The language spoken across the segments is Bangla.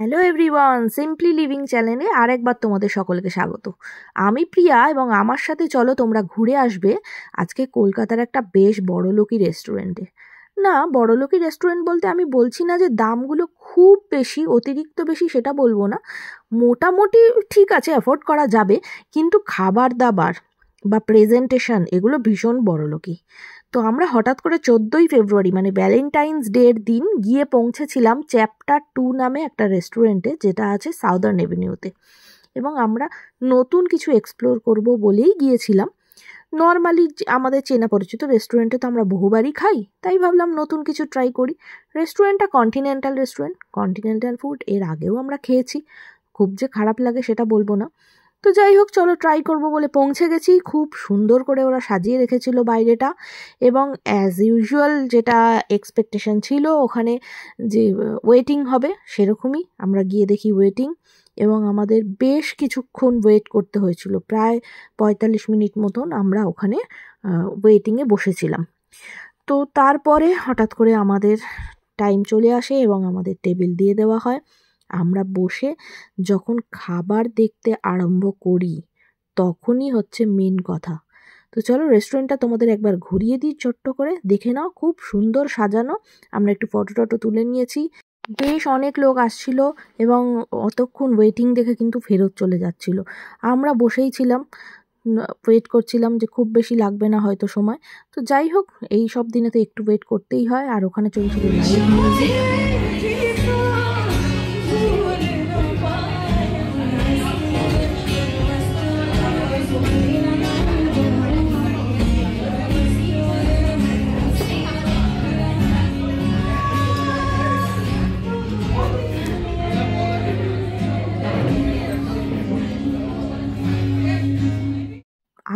হ্যালো এভরিওয়ান, সিম্পলি লিভিং চ্যানেলে আরেকবার তোমাদের সকলকে স্বাগত। আমি প্রিয়া এবং আমার সাথে চলো তোমরা ঘুরে আসবে আজকে কলকাতার একটা বেশ বড়লোকি রেস্টুরেন্টে। না, বড়লোকি রেস্টুরেন্ট বলতে আমি বলছি না যে দামগুলো খুব বেশি, অতিরিক্ত বেশি সেটা বলবো না, মোটামুটি ঠিক আছে, অ্যাফোর্ড করা যাবে, কিন্তু খাবার দাবার বা প্রেজেন্টেশন এগুলো ভীষণ বড়লোকি। তো আমরা হঠাৎ করে 14ই ফেব্রুয়ারি মানে ভ্যালেন্টাইন্স ডের দিন গিয়ে পৌঁছেছিলাম চ্যাপ্টার 2 নামে একটা রেস্টুরেন্টে, যেটা আছে সাউদার্ন এভিনিউতে। এবং আমরা নতুন কিছু এক্সপ্লোর করব বলেই গিয়েছিলাম। নর্মালি আমাদের চেনা পরিচিত রেস্টুরেন্টে তো আমরা বহুবারই খাই, তাই ভাবলাম নতুন কিছু ট্রাই করি। রেস্টুরেন্টটা কন্টিনেন্টাল রেস্টুরেন্ট, কন্টিনেন্টাল ফুড এর আগেও আমরা খেয়েছি, খুব যে খারাপ লাগে সেটা বলবো না। তো যাই হোক, চলো ট্রাই করব বলে পৌঁছে গেছি। খুব সুন্দর করে ওরা সাজিয়ে রেখেছিল বাইরেটা, এবং অ্যাজ ইউজুয়াল যেটা এক্সপেকটেশন ছিল ওখানে যে ওয়েটিং হবে সেরকমই আমরা গিয়ে দেখি ওয়েটিং, এবং আমাদের বেশ কিছুক্ষণ ওয়েট করতে হয়েছিল, প্রায় 45 মিনিট মতন আমরা ওখানে ওয়েটিংয়ে বসেছিলাম। তো তারপরে হঠাৎ করে আমাদের টাইম চলে আসে এবং আমাদের টেবিল দিয়ে দেওয়া হয়। আমরা বসে যখন খাবার দেখতে আরম্ভ করি তখনই হচ্ছে মেন কথা। তো চলো রেস্টুরেন্টটা তোমাদের একবার ঘুরিয়ে দিই, ছোট্ট করে দেখে নাও, খুব সুন্দর সাজানো। আমরা একটু ফটো টটো তুলে নিয়েছি। বেশ অনেক লোক আসছিল এবং অতক্ষণ ওয়েটিং দেখে কিন্তু ফেরত চলে যাচ্ছিল। আমরা বসেই ছিলাম, ওয়েট করছিলাম যে খুব বেশি লাগবে না হয়তো সময়। তো যাই হোক, এই সব দিনে তো একটু ওয়েট করতেই হয়। আর ওখানে চলছিল লাইভ মিউজিক।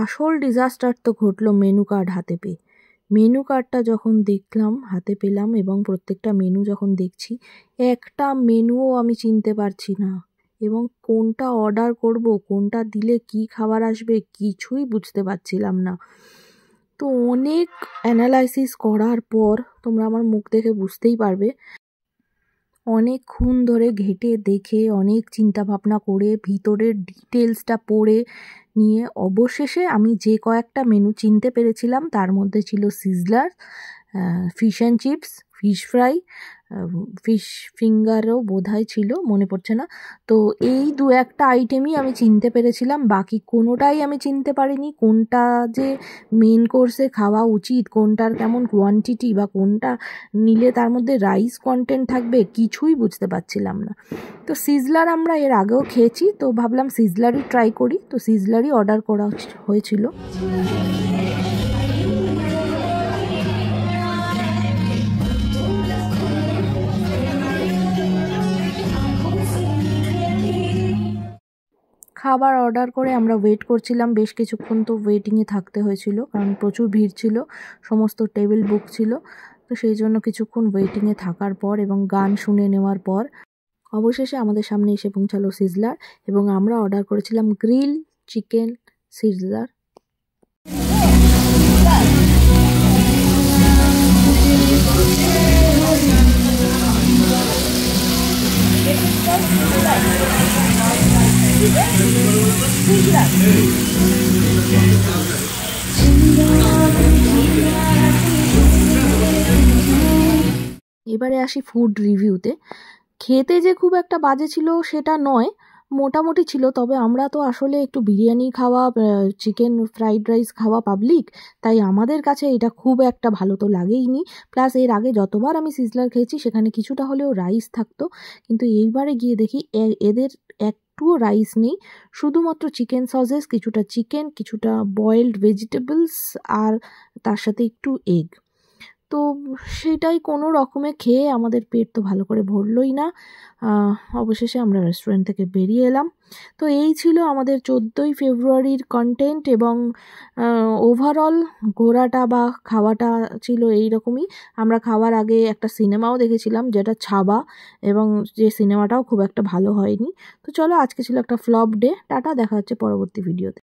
আসল ডিজাস্টার তো ঘটলো মেনু কার্ড হাতে পেয়ে। মেনু কার্ডটা যখন দেখলাম, হাতে পেলাম এবং প্রত্যেকটা মেনু যখন দেখছি, একটা মেনুও আমি চিনতে পারছি না, এবং কোনটা অর্ডার করব, কোনটা দিলে কি খাবার আসবে কিছুই বুঝতে পারছিলাম না। তো অনেক অ্যানালাইসিস করার পর, তোমরা আমার মুখ দেখে বুঝতেই পারবে, অনেকক্ষণ ধরে ঘেঁটে দেখে অনেক চিন্তা ভাবনা করে ভিতরের ডিটেলসটা পড়ে নিয়ে অবশেষে আমি যে কয়েকটা মেনু চিনতে পেরেছিলাম তার মধ্যে ছিল sizzler, fish and chips, fish fry, fish ফিঙ্গারও বোধহয় ছিল, মনে পড়ছে না। তো এই দু একটা আইটেমই আমি চিনতে পেরেছিলাম, বাকি কোনোটাই আমি চিনতে পারিনি। কোনটা যে মেন কোর্সে খাওয়া উচিত, কোনটার কেমন কোয়ান্টিটি, বা কোনটা নিলে তার মধ্যে রাইস কন্টেন্ট থাকবে কিছুই বুঝতে পারছিলাম না। তো সিজলার আমরা এর আগেও খেয়েছি, তো ভাবলাম সিজলারই ট্রাই করি। তো সিজলারই অর্ডার করা হয়েছিল। খাবার অর্ডার করে আমরা ওয়েট করছিলাম বেশ কিছুক্ষণ। তো ওয়েটিংয়ে থাকতে হয়েছিল কারণ প্রচুর ভিড় ছিল, সমস্ত টেবিল বুক ছিল। তো সেই জন্য কিছুক্ষণ ওয়েটিংয়ে থাকার পর এবং গান শুনে নেওয়ার পর অবশেষে আমাদের সামনে এসে পৌঁছালো সিজলার, এবং আমরা অর্ডার করেছিলাম গ্রিল চিকেন সিজলার। এবারে আসি ফুড রিভিউতে। খেতে যে খুব একটা বাজে ছিল সেটা নয়, মোটামুটি ছিল। তবে আমরা তো আসলে একটু বিরিয়ানি খাওয়া, চিকেন ফ্রাইড রাইস খাওয়া পাবলিক, তাই আমাদের কাছে এটা খুব একটা ভালো তো লাগেইনি। প্লাস এর আগে যতবার আমি সিজলার খেয়েছি সেখানে কিছুটা হলেও রাইস থাকতো, কিন্তু এইবারে গিয়ে দেখি এদের একটুও রাইস নেই, শুধুমাত্র চিকেন সসেস, কিছুটা চিকেন, কিছুটা বয়েলড ভেজিটেবলস, আর তার সাথে একটু এগ। তো সেটাই কোনো রকমে খেয়ে আমাদের পেট তো ভালো করে ভরলই না। অবশেষে আমরা রেস্টুরেন্ট থেকে বেরিয়ে এলাম। তো এই ছিল আমাদের 14ই ফেব্রুয়ারির কন্টেন্ট, এবং ওভারঅল ঘোরাটা বা খাওয়াটা ছিল এই রকমই। আমরা খাওয়ার আগে একটা সিনেমাও দেখেছিলাম যেটা ছাবা, এবং যে সিনেমাটাও খুব একটা ভালো হয়নি। তো চলো, আজকে ছিল একটা ফ্লপ ডে। টাটা, দেখা হচ্ছে পরবর্তী ভিডিওতে।